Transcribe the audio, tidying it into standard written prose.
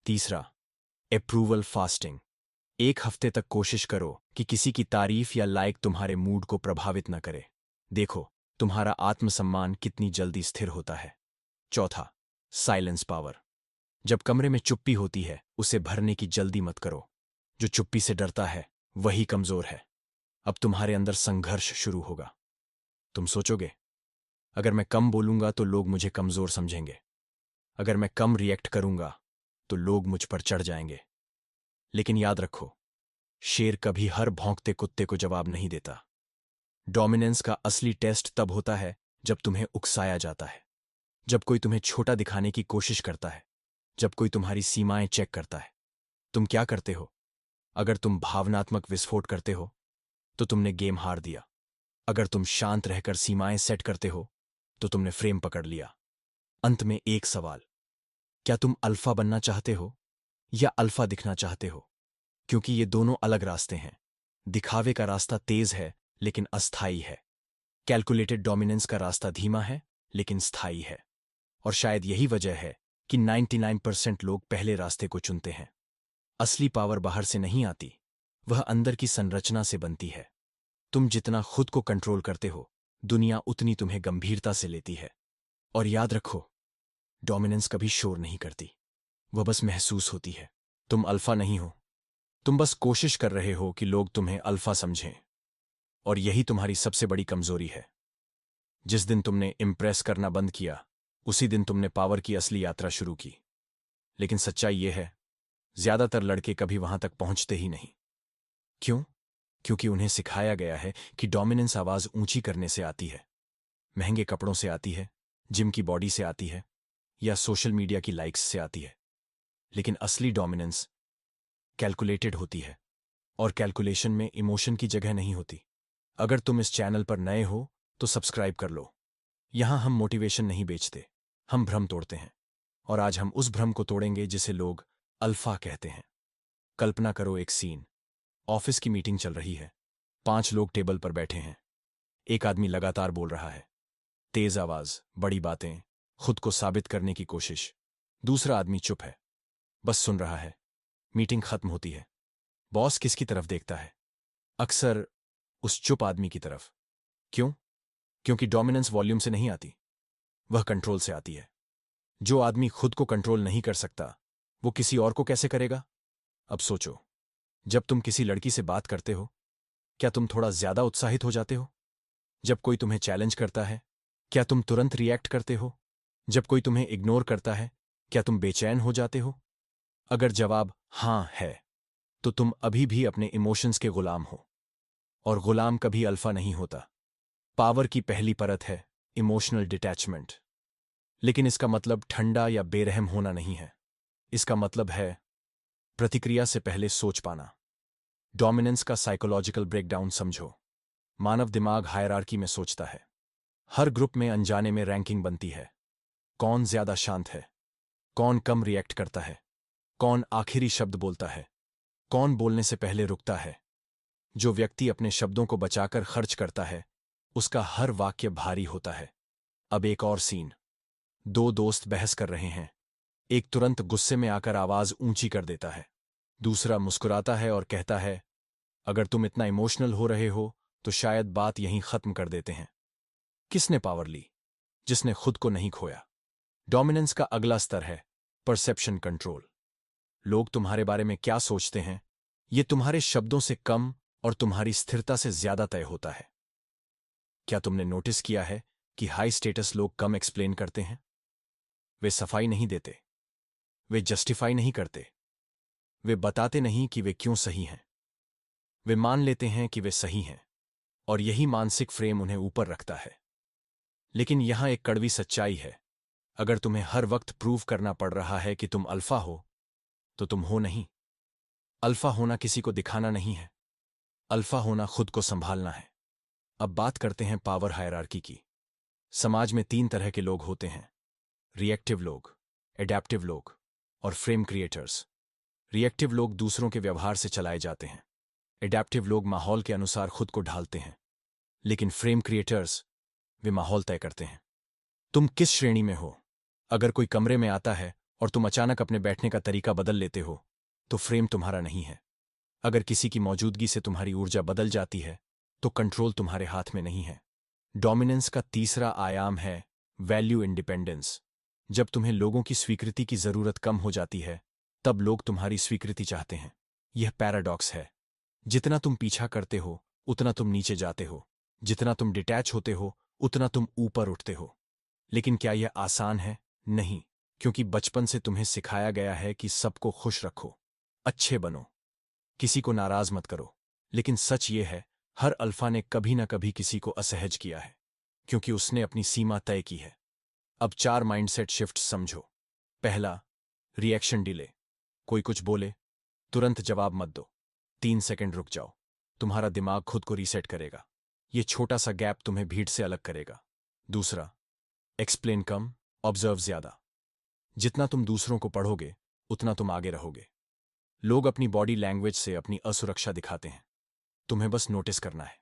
तीसरा, approval fasting. एक हफ्ते तक कोशिश करो कि किसी की तारीफ या लाइक तुम्हारे मूड को प्रभावित न करे। देखो तुम्हारा आत्मसम्मान कितनी जल्दी स्थिर होता है। चौथा, साइलेंस पावर। जब कमरे में चुप्पी होती है उसे भरने की जल्दी मत करो। जो चुप्पी से डरता है वही कमजोर है। अब तुम्हारे अंदर संघर्ष शुरू होगा। तुम सोचोगे, अगर मैं कम बोलूंगा तो लोग मुझे कमजोर समझेंगे। अगर मैं कम रिएक्ट करूंगा तो लोग मुझ पर चढ़ जाएंगे। लेकिन याद रखो, शेर कभी हर भौंकते कुत्ते को जवाब नहीं देता। डोमिनेंस का असली टेस्ट तब होता है जब तुम्हें उकसाया जाता है, जब कोई तुम्हें छोटा दिखाने की कोशिश करता है, जब कोई तुम्हारी सीमाएं चेक करता है। तुम क्या करते हो? अगर तुम भावनात्मक विस्फोट करते हो तो तुमने गेम हार दिया। अगर तुम शांत रहकर सीमाएं सेट करते हो तो तुमने फ्रेम पकड़ लिया। अंत में एक सवाल, क्या तुम अल्फा बनना चाहते हो या अल्फा दिखना चाहते हो? क्योंकि ये दोनों अलग रास्ते हैं। दिखावे का रास्ता तेज है लेकिन अस्थायी है। कैलकुलेटेड डोमिनेंस का रास्ता धीमा है लेकिन स्थायी है। और शायद यही वजह है कि 99% लोग पहले रास्ते को चुनते हैं। असली पावर बाहर से नहीं आती, वह अंदर की संरचना से बनती है। तुम जितना खुद को कंट्रोल करते हो, दुनिया उतनी तुम्हें गंभीरता से लेती है। और याद रखो, डोमिनेंस कभी शोर नहीं करती, वह बस महसूस होती है। तुम अल्फा नहीं हो, तुम बस कोशिश कर रहे हो कि लोग तुम्हें अल्फा समझें। और यही तुम्हारी सबसे बड़ी कमजोरी है। जिस दिन तुमने इम्प्रेस करना बंद किया, उसी दिन तुमने पावर की असली यात्रा शुरू की। लेकिन सच्चाई यह है, ज्यादातर लड़के कभी वहां तक पहुंचते ही नहीं। क्यों? क्योंकि उन्हें सिखाया गया है कि डोमिनेंस आवाज ऊंची करने से आती है, महंगे कपड़ों से आती है, जिम की बॉडी से आती है, या सोशल मीडिया की लाइक्स से आती है। लेकिन असली डोमिनेंस कैलकुलेटेड होती है, और कैलकुलेशन में इमोशन की जगह नहीं होती। अगर तुम इस चैनल पर नए हो तो सब्सक्राइब कर लो। यहां हम मोटिवेशन नहीं बेचते, हम भ्रम तोड़ते हैं। और आज हम उस भ्रम को तोड़ेंगे जिसे लोग अल्फा कहते हैं। कल्पना करो एक सीन, ऑफिस की मीटिंग चल रही है। 5 लोग टेबल पर बैठे हैं। एक आदमी लगातार बोल रहा है, तेज आवाज, बड़ी बातें, खुद को साबित करने की कोशिश। दूसरा आदमी चुप है, बस सुन रहा है। मीटिंग खत्म होती है। बॉस किसकी तरफ देखता है? अक्सर उस चुप आदमी की तरफ। क्यों? क्योंकि डोमिनेंस वॉल्यूम से नहीं आती, वह कंट्रोल से आती है। जो आदमी खुद को कंट्रोल नहीं कर सकता, वो किसी और को कैसे करेगा? अब सोचो, जब तुम किसी लड़की से बात करते हो, क्या तुम थोड़ा ज्यादा उत्साहित हो जाते हो? जब कोई तुम्हें चैलेंज करता है, क्या तुम तुरंत रिएक्ट करते हो? जब कोई तुम्हें इग्नोर करता है, क्या तुम बेचैन हो जाते हो? अगर जवाब हां है, तो तुम अभी भी अपने इमोशंस के गुलाम हो। और गुलाम कभी अल्फा नहीं होता। पावर की पहली परत है इमोशनल डिटैचमेंट। लेकिन इसका मतलब ठंडा या बेरहम होना नहीं है। इसका मतलब है प्रतिक्रिया से पहले सोच पाना। डोमिनेंस का साइकोलॉजिकल ब्रेकडाउन समझो। मानव दिमाग हायरार्की में सोचता है। हर ग्रुप में अनजाने में रैंकिंग बनती है। कौन ज्यादा शांत है, कौन कम रिएक्ट करता है, कौन आखिरी शब्द बोलता है, कौन बोलने से पहले रुकता है। जो व्यक्ति अपने शब्दों को बचाकर खर्च करता है, उसका हर वाक्य भारी होता है। अब एक और सीन, 2 दोस्त बहस कर रहे हैं। एक तुरंत गुस्से में आकर आवाज ऊंची कर देता है। दूसरा मुस्कुराता है और कहता है, अगर तुम इतना इमोशनल हो रहे हो तो शायद बात यहीं खत्म कर देते हैं। किसने पावर ली? जिसने खुद को नहीं खोया। डोमिनेंस का अगला स्तर है परसेप्शन कंट्रोल। लोग तुम्हारे बारे में क्या सोचते हैं, ये तुम्हारे शब्दों से कम और तुम्हारी स्थिरता से ज्यादा तय होता है। क्या तुमने नोटिस किया है कि हाई स्टेटस लोग कम एक्सप्लेन करते हैं? वे सफाई नहीं देते, वे जस्टिफाई नहीं करते, वे बताते नहीं कि वे क्यों सही हैं। वे मान लेते हैं कि वे सही हैं, और यही मानसिक फ्रेम उन्हें ऊपर रखता है। लेकिन यहां एक कड़वी सच्चाई है, अगर तुम्हें हर वक्त प्रूव करना पड़ रहा है कि तुम अल्फा हो, तो तुम हो नहीं। अल्फा होना किसी को दिखाना नहीं है, अल्फा होना खुद को संभालना है। अब बात करते हैं पावर हायरार्की की। समाज में 3 तरह के लोग होते हैं, रिएक्टिव लोग, एडैप्टिव लोग और फ्रेम क्रिएटर्स। रिएक्टिव लोग दूसरों के व्यवहार से चलाए जाते हैं। एडैप्टिव लोग माहौल के अनुसार खुद को ढालते हैं। लेकिन फ्रेम क्रिएटर्स, वे माहौल तय करते हैं। तुम किस श्रेणी में हो? अगर कोई कमरे में आता है और तुम अचानक अपने बैठने का तरीका बदल लेते हो, तो फ्रेम तुम्हारा नहीं है। अगर किसी की मौजूदगी से तुम्हारी ऊर्जा बदल जाती है, तो कंट्रोल तुम्हारे हाथ में नहीं है। डोमिनेंस का तीसरा आयाम है वैल्यू इंडिपेंडेंस। जब तुम्हें लोगों की स्वीकृति की जरूरत कम हो जाती है, तब लोग तुम्हारी स्वीकृति चाहते हैं। यह पैराडॉक्स है। जितना तुम पीछा करते हो, उतना तुम नीचे जाते हो। जितना तुम डिटैच होते हो, उतना तुम ऊपर उठते हो। लेकिन क्या यह आसान है? नहीं, क्योंकि बचपन से तुम्हें सिखाया गया है कि सबको खुश रखो, अच्छे बनो, किसी को नाराज मत करो। लेकिन सच ये है, हर अल्फा ने कभी ना कभी किसी को असहज किया है, क्योंकि उसने अपनी सीमा तय की है। अब 4 माइंडसेट शिफ्ट समझो। पहला, रिएक्शन डिले। कोई कुछ बोले, तुरंत जवाब मत दो। 3 सेकंड रुक जाओ, तुम्हारा दिमाग खुद को रीसेट करेगा। ये छोटा सा गैप तुम्हें भीड़ से अलग करेगा। दूसरा, एक्सप्लेन कम, ऑब्जर्व ज्यादा। जितना तुम दूसरों को पढ़ोगे, उतना तुम आगे रहोगे। लोग अपनी बॉडी लैंग्वेज से अपनी असुरक्षा दिखाते हैं, तुम्हें बस नोटिस करना है।